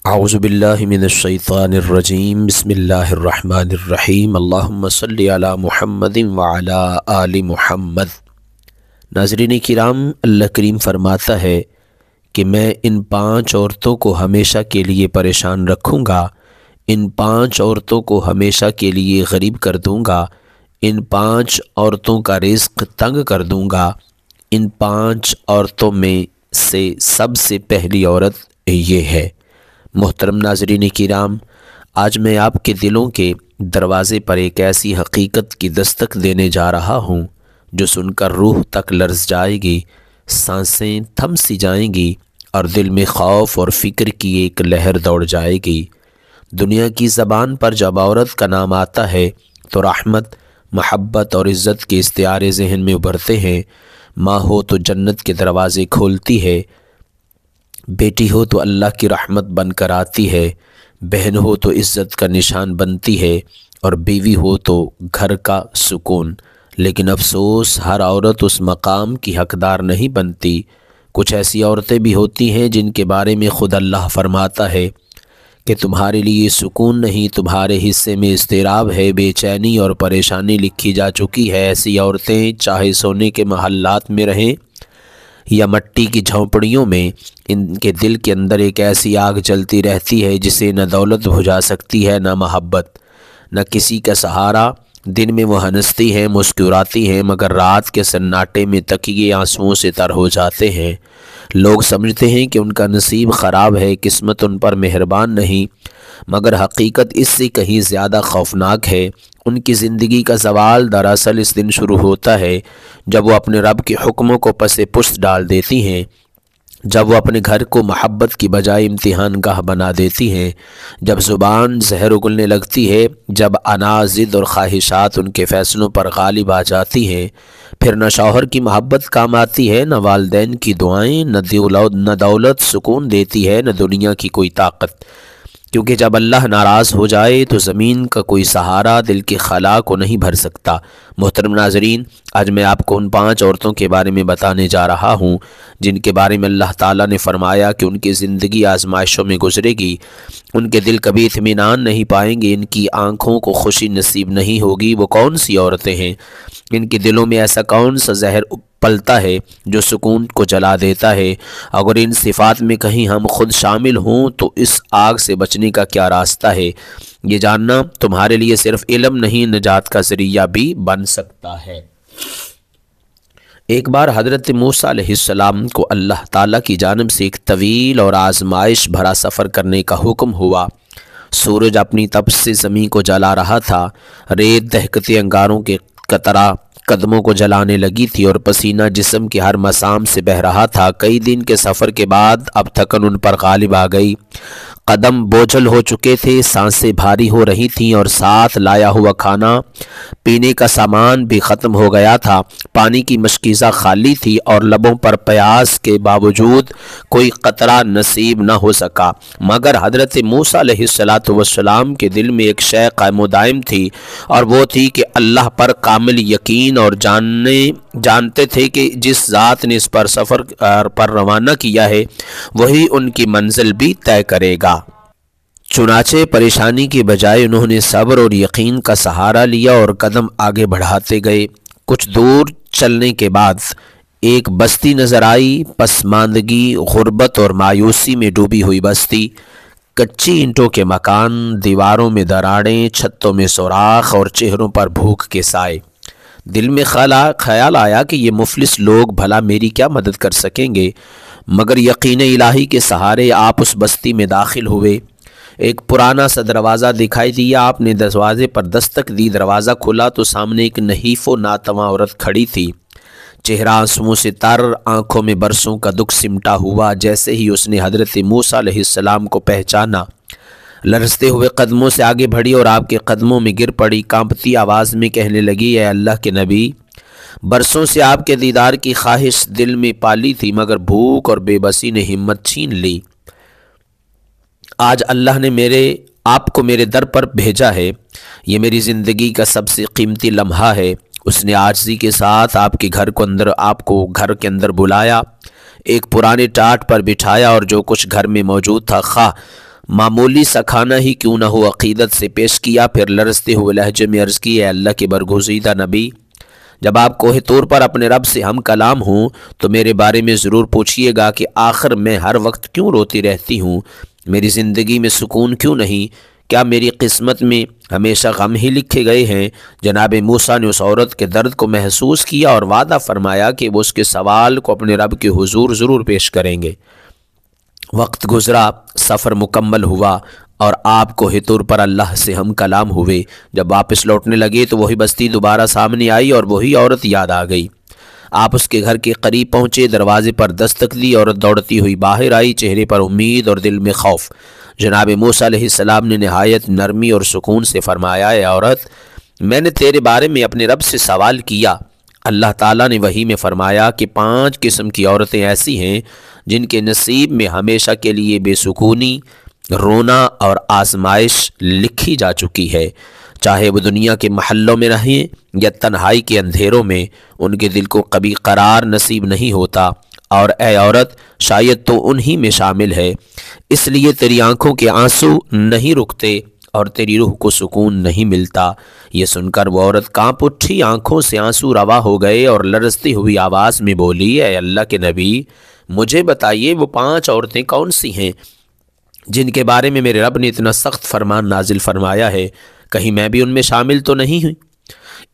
اعوذ باللہ من الشیطان الرجیم بسم اللہ الرحمن الرحیم اللہم صلی علی محمد وعلی آل محمد۔ ناظرین کرام، اللہ کریم فرماتا ہے کہ میں ان 5 عورتوں کو ہمیشہ کے لیے پریشان رکھوں گا، ان 5 عورتوں کو ہمیشہ کے لیے غریب کر دوں گا، ان 5 عورتوں کا رزق تنگ کر دوں گا۔ ان 5 عورتوں میں سے سب سے پہلی عورت یہ ہے۔ محترم ناظرین کرام، آج میں آپ کے دلوں کے دروازے پر ایک ایسی حقیقت کی دستک دینے جا رہا ہوں جو سن کر روح تک لرز جائے گی، سانسیں تھم سی جائیں گی اور دل میں خوف اور فکر کی ایک لہر دوڑ جائے گی۔ دنیا کی زبان پر جب عورت کا نام آتا ہے تو رحمت، محبت اور عزت کے استعارے ذہن میں ابھرتے ہیں۔ ماں ہو تو جنت کے دروازے کھولتی ہے، بیٹی ہو تو اللہ کی رحمت بن کر آتی ہے، بہن ہو تو عزت کا نشان بنتی ہے، اور بیوی ہو تو گھر کا سکون۔ لیکن افسوس، ہر عورت اس مقام کی حقدار نہیں بنتی۔ کچھ ایسی عورتیں بھی ہوتی ہیں جن کے بارے میں خود اللہ فرماتا ہے کہ تمہارے لیے سکون نہیں، تمہارے حصے میں اضطراب ہے، بے چینی اور پریشانی لکھی جا چکی ہے۔ ایسی عورتیں چاہے سونے کے محلات میں رہیں یا مٹی کی جھونپڑیوں میں، ان کے دل کے اندر ایک ایسی آگ جلتی رہتی ہے جسے نہ دولت بجھا سکتی ہے، نہ محبت، نہ کسی کا سہارا۔ دن میں وہ ہنستی ہیں، مسکراتی ہیں، مگر رات کے سناٹے میں تکیے آنسوؤں سے تر ہو جاتے ہیں۔ لوگ سمجھتے ہیں کہ ان کا نصیب خراب ہے، قسمت ان پر مہربان نہیں، مگر حقیقت اس سے کہیں زیادہ خوفناک ہے۔ ان کی زندگی کا زوال دراصل اس دن شروع ہوتا ہے جب وہ اپنے رب کے حکموں کو پس پشت ڈال دیتی ہیں، جب وہ اپنے گھر کو محبت کی بجائے امتحان گاہ بنا دیتی ہیں، جب زبان زہر اگلنے لگتی ہے، جب انا، ضد اور خواہشات ان کے فیصلوں پر غالب آ جاتی ہیں۔ پھر نہ شوہر کی محبت کام آتی ہے، نہ والدین کی دعائیں، نہ دولت سکون دیتی ہے، نہ دنیا کی کوئی طاقت، کیونکہ جب اللہ ناراض ہو جائے تو زمین کا کوئی سہارا دل کے خلا کو نہیں بھر سکتا۔ محترم ناظرین، آج میں آپ کو ان 5 عورتوں کے بارے میں بتانے جا رہا ہوں جن کے بارے میں اللہ تعالیٰ نے فرمایا کہ ان کی زندگی آزمائشوں میں گزرے گی، ان کے دل کبھی اطمینان نہیں پائیں گے، ان کی آنکھوں کو خوشی نصیب نہیں ہوگی۔ وہ کون سی عورتیں ہیں؟ ان کے دلوں میں ایسا کون سا زہر پلتا ہے جو سکون کو جلا دیتا ہے؟ اگر ان صفات میں کہیں ہم خود شامل ہوں تو اس آگ سے بچنے کا کیا راستہ ہے؟ یہ جاننا تمہارے لیے صرف علم نہیں، نجات کا ذریعہ بھی بن سکتا ہے۔ ایک بار حضرت موسیٰ علیہ السلام کو اللہ تعالیٰ کی جانب سے ایک طویل اور آزمائش بھرا سفر کرنے کا حکم ہوا۔ سورج اپنی تپ سے زمین کو جلا رہا تھا، ریت دہکتے انگاروں کے قطرہ قدموں کو جلانے لگی تھی اور پسینہ جسم کے ہر مسام سے بہہ رہا تھا۔ کئی دن کے سفر کے بعد اب تھکن ان پر غالب آ گئی، قدم بوجھل ہو چکے تھے، سانسیں بھاری ہو رہی تھیں اور ساتھ لایا ہوا کھانا پینے کا سامان بھی ختم ہو گیا تھا۔ پانی کی مشکیزہ خالی تھی اور لبوں پر پیاس کے باوجود کوئی قطرہ نصیب نہ ہو سکا، مگر حضرت موسیٰ علیہ السلام کے دل میں ایک شے قائم و دائم تھی، اور وہ تھی کہ اللہ پر کامل یقین، اور جانتے تھے کہ جس ذات نے اس پر سفر پر روانہ کیا ہے وہی ان کی منزل بھی طے کرے گا۔ چنانچہ پریشانی کی بجائے انہوں نے صبر اور یقین کا سہارا لیا اور قدم آگے بڑھاتے گئے۔ کچھ دور چلنے کے بعد ایک بستی نظر آئی، پسماندگی، غربت اور مایوسی میں ڈوبی ہوئی بستی۔ کچی اینٹوں کے مکان، دیواروں میں دراڑیں، چھتوں میں سوراخ اور چہروں پر بھوک کے سائے۔ دل میں خیال آیا کہ یہ مفلس لوگ بھلا میری کیا مدد کر سکیں گے، مگر یقین الہی کے سہارے آپ اس بستی میں داخل ہوئے۔ ایک پرانا سا دروازہ دکھائی دیا، آپ نے دروازے پر دستک دی، دروازہ کھلا تو سامنے ایک نحیف و ناتواں عورت کھڑی تھی، چہرہ آنسوؤں سے تر، آنکھوں میں برسوں کا دکھ سمٹا ہوا۔ جیسے ہی اس نے حضرت موسیٰ علیہ السلام کو پہچانا، لرزتے ہوئے قدموں سے آگے بڑھی اور آپ کے قدموں میں گر پڑی، کانپتی آواز میں کہنے لگی، اے اللہ کے نبی، برسوں سے آپ کے دیدار کی خواہش دل میں پالی تھی، مگر بھوک اور بے بسی نے ہمت چھین لی۔ آج اللہ نے آپ کو میرے در پر بھیجا ہے، یہ میری زندگی کا سب سے قیمتی لمحہ ہے۔ اس نے عاجزی کے ساتھ آپ کو گھر کے اندر بلایا، ایک پرانے ٹاٹ پر بٹھایا اور جو کچھ گھر میں موجود تھا، خواہ معمولی سا کھانا ہی کیوں نہ ہو عقیدت سے پیش کیا، پھر لرزتے ہوئے لہجے میں عرض کی، اے اللہ کے برگزیدہ نبی، جب آپ کوہ طور پر اپنے رب سے ہم کلام ہوں تو میرے بارے میں ضرور پوچھیے گا کہ آخر میں ہر وقت کیوں روتی رہتی ہوں، میری زندگی میں سکون کیوں نہیں، کیا میری قسمت میں ہمیشہ غم ہی لکھے گئے ہیں؟ جناب موسیٰ نے اس عورت کے درد کو محسوس کیا اور وعدہ فرمایا کہ وہ اس کے سوال کو اپنے رب کے حضور ضرور پیش کریں گے۔ وقت گزرا، سفر مکمل ہوا اور آپ کوہ طور پر اللہ سے ہم کلام ہوئے۔ جب واپس لوٹنے لگے تو وہی بستی دوبارہ سامنے آئی اور وہی عورت یاد آ گئی۔ آپ اس کے گھر کے قریب پہنچے، دروازے پر دستک دی، عورت دوڑتی ہوئی باہر آئی، چہرے پر امید اور دل میں خوف۔ جناب موسیٰ علیہ السلام نے نہایت نرمی اور سکون سے فرمایا، اے عورت، میں نے تیرے بارے میں اپنے رب سے سوال کیا۔ اللہ تعالیٰ نے وحی میں فرمایا کہ 5 قسم کی عورتیں ایسی ہیں جن کے نصیب میں ہمیشہ کے لیے بے سکونی، رونا اور آزمائش لکھی جا چکی ہے، چاہے وہ دنیا کے محلوں میں رہیں یا تنہائی کے اندھیروں میں، ان کے دل کو کبھی قرار نصیب نہیں ہوتا، اور اے عورت شاید تو انہی میں شامل ہے، اس لیے تیری آنکھوں کے آنسو نہیں رکتے اور تیری روح کو سکون نہیں ملتا۔ یہ سن کر وہ عورت کانپ اٹھی، آنکھوں سے آنسو روا ہو گئے اور لرزتی ہوئی آواز میں بولی، اے اللہ کے نبی، مجھے بتائیے وہ 5 عورتیں کون سی ہیں جن کے بارے میں میرے رب نے اتنا سخت فرمان نازل فرمایا ہے، کہیں میں بھی ان میں شامل تو نہیں ہوں؟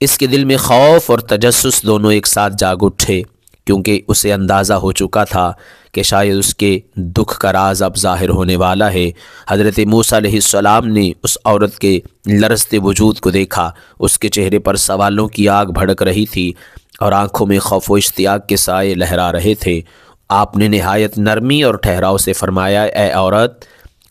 اس کے دل میں خوف اور تجسس دونوں ایک ساتھ جاگ اٹھے، کیونکہ اسے اندازہ ہو چکا تھا کہ شاید اس کے دکھ کا راز اب ظاہر ہونے والا ہے۔ حضرت موسیٰ علیہ السلام نے اس عورت کے لرزتے وجود کو دیکھا، اس کے چہرے پر سوالوں کی آگ بھڑک رہی تھی اور آنکھوں میں خوف و اشتیاق کے سائے لہرا رہے تھے۔ آپ نے نہایت نرمی اور ٹھہراؤ سے فرمایا، اے عورت،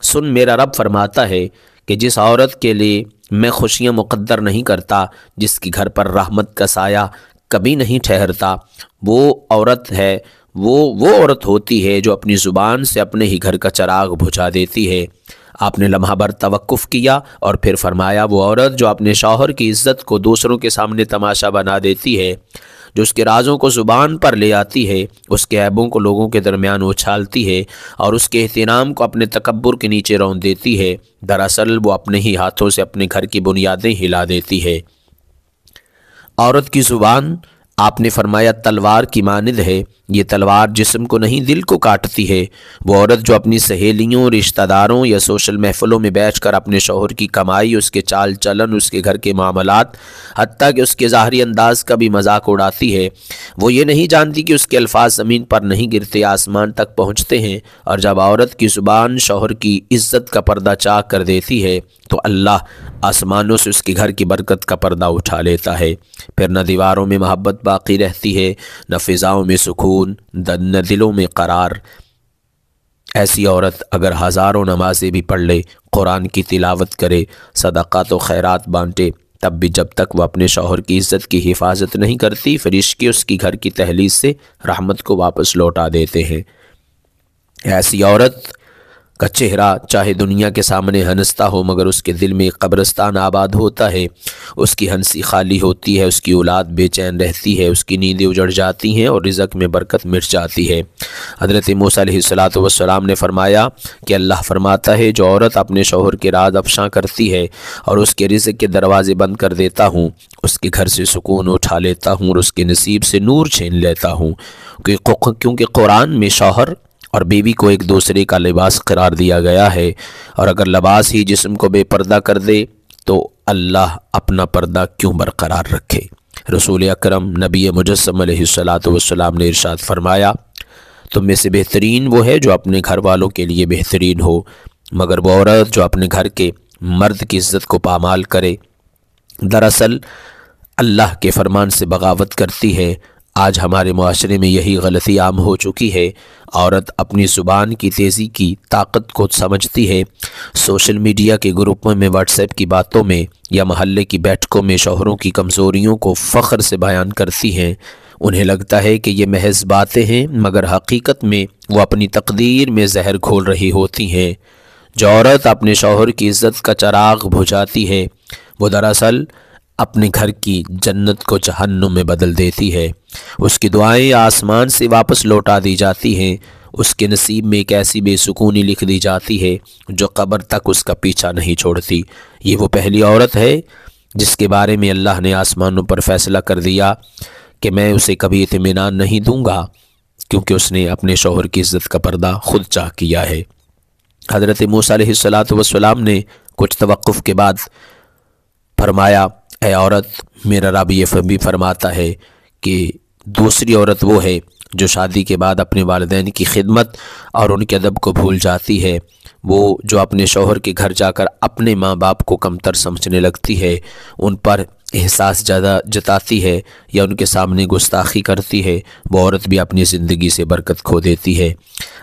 سن، میرا رب فرماتا ہے کہ جس عورت کے لیے میں خوشیاں مقدر نہیں کرتا، جس کی گھر پر رحمت کا سایہ کبھی نہیں ٹھہرتا، وہ عورت ہے، وہ عورت ہوتی ہے جو اپنی زبان سے اپنے ہی گھر کا چراغ بجھا دیتی ہے۔ آپ نے لمحہ بھر توقف کیا اور پھر فرمایا، وہ عورت جو اپنے شوہر کی عزت کو دوسروں کے سامنے تماشا بنا دیتی ہے، جو اس کے رازوں کو زبان پر لے آتی ہے، اس کے عیبوں کو لوگوں کے درمیان اچھالتی ہے اور اس کے احترام کو اپنے تکبر کے نیچے رون دیتی ہے، دراصل وہ اپنے ہی ہاتھوں سے اپنے گھر کی بنیادیں ہلا دیتی ہے۔ عورت کی زبان، آپ نے فرمایا، تلوار کی مانند ہے، یہ تلوار جسم کو نہیں دل کو کاٹتی ہے۔ وہ عورت جو اپنی سہیلیوں، رشتہ داروں یا سوشل محفلوں میں بیٹھ کر اپنے شوہر کی کمائی، اس کے چال چلن، اس کے گھر کے معاملات، حتیٰ کہ اس کے ظاہری انداز کا بھی مذاق اڑاتی ہے، وہ یہ نہیں جانتی کہ اس کے الفاظ زمین پر نہیں گرتے، آسمان تک پہنچتے ہیں، اور جب عورت کی زبان شوہر کی عزت کا پردہ چاک کر دیتی ہے تو اللہ آسمانوں سے اس کے گھر کی برکت کا پردہ اٹھا لیتا ہے۔ پھر نہ دیواروں میں محبت باقی رہتی ہے، نہ فضاؤں میں سکون، نہ دلوں میں قرار۔ ایسی عورت اگر ہزاروں نمازیں بھی پڑھ لے، قرآن کی تلاوت کرے، صدقات و خیرات بانٹے، تب بھی جب تک وہ اپنے شوہر کی عزت کی حفاظت نہیں کرتی، فرشتے اس کی گھر کی دہلیز سے رحمت کو واپس لوٹا دیتے ہیں۔ ایسی عورت کا چہرہ چاہے دنیا کے سامنے ہنستا ہو، مگر اس کے دل میں ایک قبرستان آباد ہوتا ہے، اس کی ہنسی خالی ہوتی ہے، اس کی اولاد بے چین رہتی ہے، اس کی نیندیں اجڑ جاتی ہیں اور رزق میں برکت مٹ جاتی ہے۔ حضرت موسیٰ علیہ السلام نے فرمایا کہ اللہ فرماتا ہے، جو عورت اپنے شوہر کے راز افشاں کرتی ہے اور اس کے رزق کے دروازے بند کر دیتا ہوں، اس کے گھر سے سکون اٹھا لیتا ہوں اور اس کے نصیب سے نور چھین لیتا ہوں، کیونکہ قرآن میں شوہر اور بیوی کو ایک دوسرے کا لباس قرار دیا گیا ہے، اور اگر لباس ہی جسم کو بے پردہ کر دے تو اللہ اپنا پردہ کیوں برقرار رکھے؟ رسول اکرم نبی مجسم علیہ السلام نے ارشاد فرمایا، تم میں سے بہترین وہ ہے جو اپنے گھر والوں کے لیے بہترین ہو، مگر وہ عورت جو اپنے گھر کے مرد کی عزت کو پامال کرے، دراصل اللہ کے فرمان سے بغاوت کرتی ہے۔ آج ہمارے معاشرے میں یہی غلطی عام ہو چکی ہے، عورت اپنی زبان کی تیزی کی طاقت کو سمجھتی ہے، سوشل میڈیا کے گروپوں میں، واٹس ایپ کی باتوں میں یا محلے کی بیٹھکوں میں شوہروں کی کمزوریوں کو فخر سے بیان کرتی ہیں۔ انہیں لگتا ہے کہ یہ محض باتیں ہیں، مگر حقیقت میں وہ اپنی تقدیر میں زہر گھول رہی ہوتی ہیں۔ جو عورت اپنے شوہر کی عزت کا چراغ بجھاتی ہے، وہ دراصل اپنے گھر کی جنت کو جہنم میں بدل دیتی ہے۔ اس کی دعائیں آسمان سے واپس لوٹا دی جاتی ہیں، اس کے نصیب میں ایک ایسی بے سکونی لکھ دی جاتی ہے جو قبر تک اس کا پیچھا نہیں چھوڑتی۔ یہ وہ پہلی عورت ہے جس کے بارے میں اللہ نے آسمانوں پر فیصلہ کر دیا کہ میں اسے کبھی اطمینان نہیں دوں گا، کیونکہ اس نے اپنے شوہر کی عزت کا پردہ خود چاک کیا ہے۔ حضرت موسیٰ علیہ السلام نے کچھ توقف کے بعد فرمایا، اے عورت، میرا رب یہ بھی فرماتا ہے کہ دوسری عورت وہ ہے جو شادی کے بعد اپنے والدین کی خدمت اور ان کے ادب کو بھول جاتی ہے، وہ جو اپنے شوہر کے گھر جا کر اپنے ماں باپ کو کمتر سمجھنے لگتی ہے، ان پر احساس زیادہ جتاتی ہے یا ان کے سامنے گستاخی کرتی ہے، وہ عورت بھی اپنی زندگی سے برکت کھو دیتی ہے۔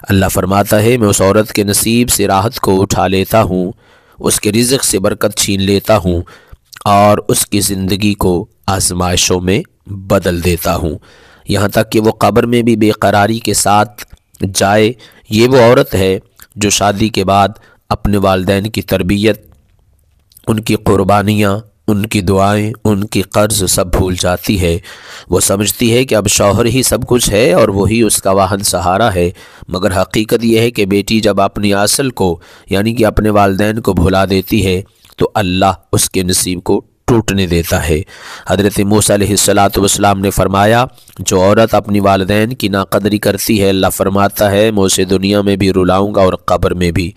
اللہ فرماتا ہے، میں اس عورت کے نصیب سے راحت کو اٹھا لیتا ہوں، اس کے رزق سے برکت چھین لیتا ہوں اور اس کی زندگی کو آزمائشوں میں بدل دیتا ہوں، یہاں تک کہ وہ قبر میں بھی بے قراری کے ساتھ جائے۔ یہ وہ عورت ہے جو شادی کے بعد اپنے والدین کی تربیت، ان کی قربانیاں، ان کی دعائیں، ان کی قرض سب بھول جاتی ہے۔ وہ سمجھتی ہے کہ اب شوہر ہی سب کچھ ہے اور وہی اس کا واحد سہارا ہے، مگر حقیقت یہ ہے کہ بیٹی جب اپنی اصل کو یعنی کہ اپنے والدین کو بھلا دیتی ہے تو اللہ اس کے نصیب کو ٹوٹنے دیتا ہے۔ حضرت موسیٰ علیہ السلام نے فرمایا، جو عورت اپنی والدین کی ناقدری کرتی ہے، اللہ فرماتا ہے میں اسے دنیا میں بھی رلاؤں گا اور قبر میں بھی،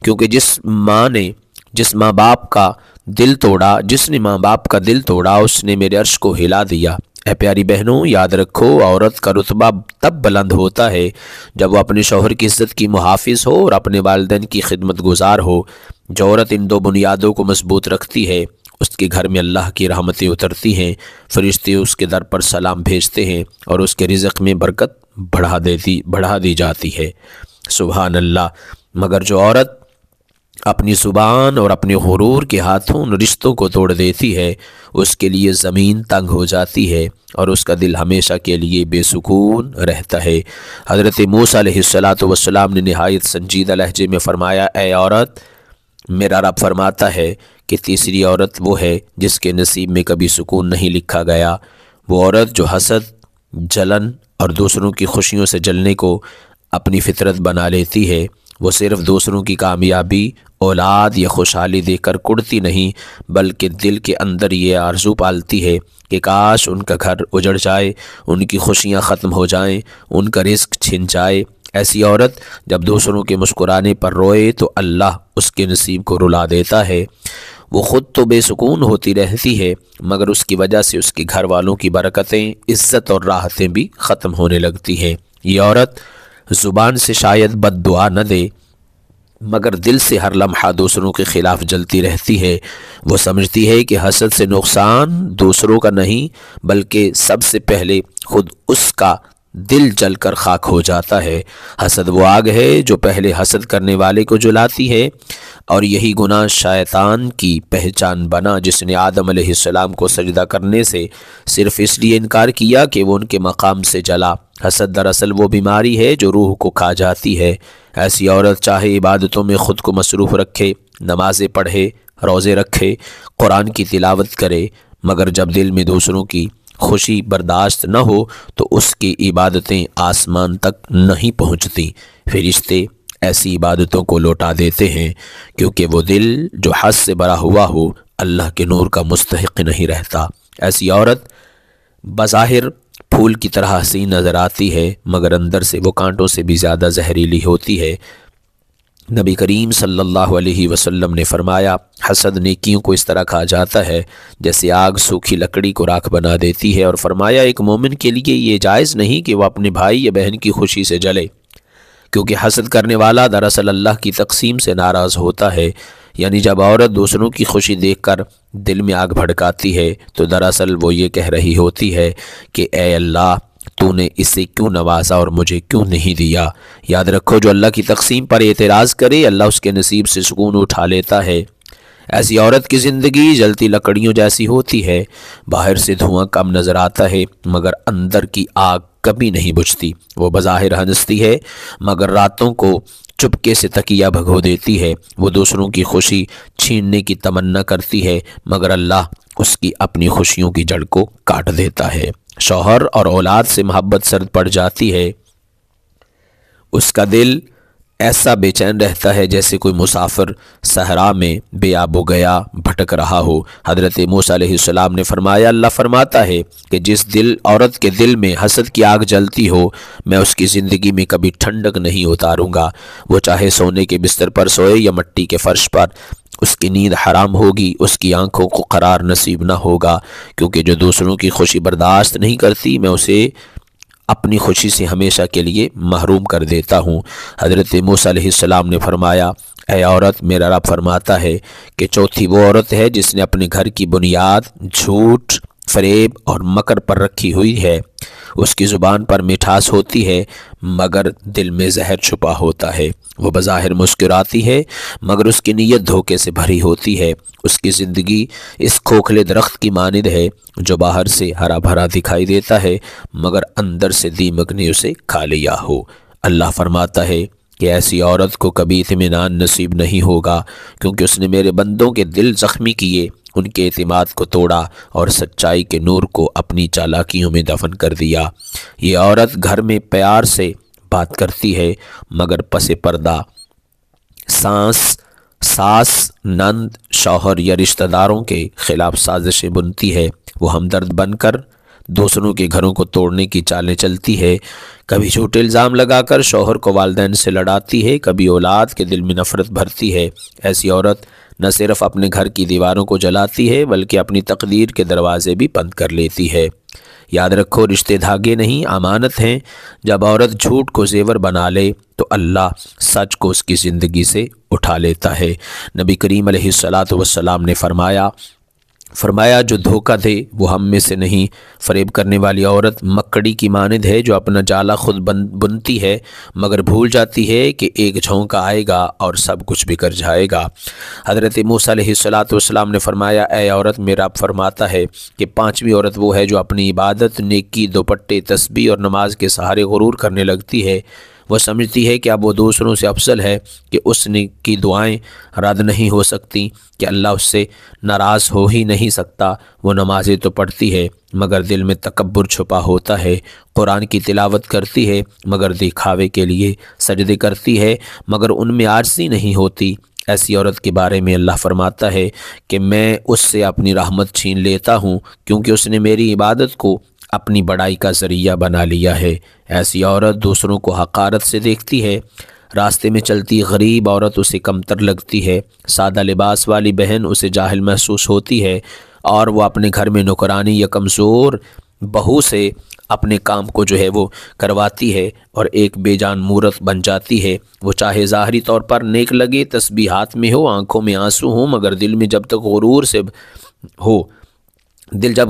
کیونکہ جس ماں باپ کا دل توڑا اس نے میرے عرش کو ہلا دیا۔ اے پیاری بہنوں، یاد رکھو، عورت کا رتبہ تب بلند ہوتا ہے جب وہ اپنے شوہر کی عزت کی محافظ ہو اور اپنے والدین کی خدمت گزار ہو۔ جو عورت ان دو بنیادوں کو مضبوط رکھتی ہے، اس کے گھر میں اللہ کی رحمتیں اترتی ہیں، فرشتے اس کے در پر سلام بھیجتے ہیں اور اس کے رزق میں برکت بڑھا دی جاتی ہے۔ سبحان اللہ۔ مگر جو عورت اپنی زبان اور اپنے غرور کے ہاتھوں ان رشتوں کو توڑ دیتی ہے، اس کے لیے زمین تنگ ہو جاتی ہے اور اس کا دل ہمیشہ کے لیے بے سکون رہتا ہے۔ حضرت موسیٰ علیہ السلام نے نہایت سنجیدہ لہجے میں فرمایا، اے عورت، میرا رب فرماتا ہے کہ تیسری عورت وہ ہے جس کے نصیب میں کبھی سکون نہیں لکھا گیا، وہ عورت جو حسد، جلن اور دوسروں کی خوشیوں سے جلنے کو اپنی فطرت بنا لیتی ہے۔ وہ صرف دوسروں کی کامیابی، اولاد یا خوشحالی دیکھ کر کڑتی نہیں، بلکہ دل کے اندر یہ آرزو پالتی ہے کہ کاش ان کا گھر اجڑ جائے، ان کی خوشیاں ختم ہو جائیں، ان کا رزق چھن جائے۔ ایسی عورت جب دوسروں کے مسکرانے پر روئے تو اللہ اس کے نصیب کو رلا دیتا ہے۔ وہ خود تو بے سکون ہوتی رہتی ہے، مگر اس کی وجہ سے اس کے گھر والوں کی برکتیں، عزت اور راحتیں بھی ختم ہونے لگتی ہیں۔ یہ عورت زبان سے شاید بد دعا نہ دے، مگر دل سے ہر لمحہ دوسروں کے خلاف جلتی رہتی ہے۔ وہ سمجھتی ہے کہ حسد سے نقصان دوسروں کا نہیں، بلکہ سب سے پہلے خود اس کا دل جل کر خاک ہو جاتا ہے۔ حسد وہ آگ ہے جو پہلے حسد کرنے والے کو جلاتی ہے، اور یہی گناہ شیطان کی پہچان بنا، جس نے آدم علیہ السلام کو سجدہ کرنے سے صرف اس لیے انکار کیا کہ وہ ان کے مقام سے جلا۔ حسد دراصل وہ بیماری ہے جو روح کو کھا جاتی ہے۔ ایسی عورت چاہے عبادتوں میں خود کو مصروف رکھے، نمازیں پڑھے، روزے رکھے، قرآن کی تلاوت کرے، مگر جب دل میں دوسروں کی خوشی برداشت نہ ہو تو اس کی عبادتیں آسمان تک نہیں پہنچتی۔ فرشتے ایسی عبادتوں کو لوٹا دیتے ہیں، کیونکہ وہ دل جو حسد سے بھرا ہوا ہو اللہ کے نور کا مستحق نہیں رہتا۔ ایسی عورت بظاہر پھول کی طرح حسین نظر آتی ہے، مگر اندر سے وہ کانٹوں سے بھی زیادہ زہریلی ہوتی ہے۔ نبی کریم صلی اللہ علیہ وسلم نے فرمایا، حسد نیکیوں کو اس طرح کھا جاتا ہے جیسے آگ سوکھی لکڑی کو راکھ بنا دیتی ہے، اور فرمایا ایک مومن کے لیے یہ جائز نہیں کہ وہ اپنے بھائی یا بہن کی خوشی سے جلے، کیونکہ حسد کرنے والا دراصل اللہ کی تقسیم سے ناراض ہوتا ہے۔ یعنی جب عورت دوسروں کی خوشی دیکھ کر دل میں آگ بھڑکاتی ہے تو دراصل وہ یہ کہہ رہی ہوتی ہے کہ اے اللہ، تو نے اسے کیوں نوازا اور مجھے کیوں نہیں دیا۔ یاد رکھو، جو اللہ کی تقسیم پر اعتراض کرے اللہ اس کے نصیب سے سکون اٹھا لیتا ہے۔ ایسی عورت کی زندگی جلتی لکڑیوں جیسی ہوتی ہے، باہر سے دھواں کم نظر آتا ہے مگر اندر کی آگ کبھی نہیں بجھتی۔ وہ بظاہر ہنستی ہے مگر راتوں کو چپکے سے تکیہ بھگو دیتی ہے۔ وہ دوسروں کی خوشی چھیننے کی تمنا کرتی ہے مگر اللہ اس کی اپنی خوشیوں کی جڑ کو کاٹ دیتا ہے۔ شوہر اور اولاد سے محبت سرد پڑ جاتی ہے، اس کا دل ایسا بے چین رہتا ہے جیسے کوئی مسافر صحرا میں بے آب و گیا بھٹک رہا ہو۔ حضرت موسیٰ علیہ السلام نے فرمایا، اللہ فرماتا ہے کہ جس عورت کے دل میں حسد کی آگ جلتی ہو، میں اس کی زندگی میں کبھی ٹھنڈک نہیں اتاروں گا۔ وہ چاہے سونے کے بستر پر سوئے یا مٹی کے فرش پر، اس کی نیند حرام ہوگی، اس کی آنکھوں کو قرار نصیب نہ ہوگا، کیونکہ جو دوسروں کی خوشی برداشت نہیں کرتی، میں اسے اپنی خوشی سے ہمیشہ کے لیے محروم کر دیتا ہوں۔ حضرت موسیٰ علیہ السلام نے فرمایا، اے عورت، میرا رب فرماتا ہے کہ چوتھی وہ عورت ہے جس نے اپنے گھر کی بنیاد جھوٹ، فریب اور مکر پر رکھی ہوئی ہے۔ اس کی زبان پر مٹھاس ہوتی ہے مگر دل میں زہر چھپا ہوتا ہے۔ وہ بظاہر مسکراتی ہے مگر اس کی نیت دھوکے سے بھری ہوتی ہے۔ اس کی زندگی اس کھوکھلے درخت کی مانند ہے جو باہر سے ہرا بھرا دکھائی دیتا ہے مگر اندر سے دیمک نے اسے کھا لیا ہو۔ اللہ فرماتا ہے کہ ایسی عورت کو کبھی اطمینان نصیب نہیں ہوگا، کیونکہ اس نے میرے بندوں کے دل زخمی کیے، ان کے اعتماد کو توڑا اور سچائی کے نور کو اپنی چالاکیوں میں دفن کر دیا۔ یہ عورت گھر میں پیار سے بات کرتی ہے مگر پس پردہ ساس، نند، شوہر یا رشتہ داروں کے خلاف سازشیں بنتی ہے۔ وہ ہمدرد بن کر دوسروں کے گھروں کو توڑنے کی چالیں چلتی ہے، کبھی جھوٹے الزام لگا کر شوہر کو والدین سے لڑاتی ہے، کبھی اولاد کے دل میں نفرت بھرتی ہے۔ ایسی عورت نہ صرف اپنے گھر کی دیواروں کو جلاتی ہے بلکہ اپنی تقدیر کے دروازے بھی بند کر لیتی ہے۔ یاد رکھو، رشتے دھاگے نہیں، امانت ہیں۔ جب عورت جھوٹ کو زیور بنا لے تو اللہ سچ کو اس کی زندگی سے اٹھا لیتا ہے۔ نبی کریم علیہ السلام نے فرمایا جو دھوکہ دے وہ ہم میں سے نہیں۔ فریب کرنے والی عورت مکڑی کی مانند ہے جو اپنا جالا خود بنتی ہے مگر بھول جاتی ہے کہ ایک جھونکا آئے گا اور سب کچھ بکھر جائے گا۔ حضرت موسیٰ علیہ السلام نے فرمایا، اے عورت، میرا رب فرماتا ہے کہ پانچویں عورت وہ ہے جو اپنی عبادت، نیکی، دوپٹے، تسبیح اور نماز کے سہارے غرور کرنے لگتی ہے۔ وہ سمجھتی ہے کہ اب وہ دوسروں سے افضل ہے، کہ اس نے کی دعائیں رد نہیں ہو سکتی، کہ اللہ اس سے ناراض ہو ہی نہیں سکتا۔ وہ نمازیں تو پڑھتی ہے مگر دل میں تکبر چھپا ہوتا ہے، قرآن کی تلاوت کرتی ہے مگر دکھاوے کے لیے، سجدے کرتی ہے مگر ان میں عاجزی نہیں ہوتی۔ ایسی عورت کے بارے میں اللہ فرماتا ہے کہ میں اس سے اپنی رحمت چھین لیتا ہوں، کیونکہ اس نے میری عبادت کو اپنی بڑائی کا ذریعہ بنا لیا ہے۔ ایسی عورت دوسروں کو حقارت سے دیکھتی ہے، راستے میں چلتی غریب عورت اسے کمتر لگتی ہے، سادہ لباس والی بہن اسے جاہل محسوس ہوتی ہے، اور وہ اپنے گھر میں نوکرانی یا کمزور بہو سے اپنے کام کو وہ کرواتی ہے اور ایک بے جان مورت بن جاتی ہے۔ وہ چاہے ظاہری طور پر نیک لگے، تسبیح ہاتھ میں ہو، آنکھوں میں آنسو ہوں، مگر دل میں جب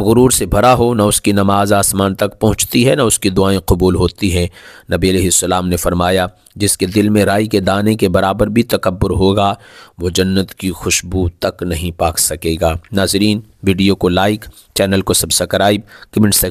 غرور سے بھرا ہو، نہ اس کی نماز آسمان تک پہنچتی ہے نہ اس کی دعائیں قبول ہوتی ہیں۔ نبی علیہ السلام نے فرمایا، جس کے دل میں رائی کے دانے کے برابر بھی تکبر ہوگا، وہ جنت کی خوشبو تک نہیں پا سکے گا۔ ناظرین، ویڈیو کو لائک، چینل کو سبسکرائب، کمنٹ سیکشن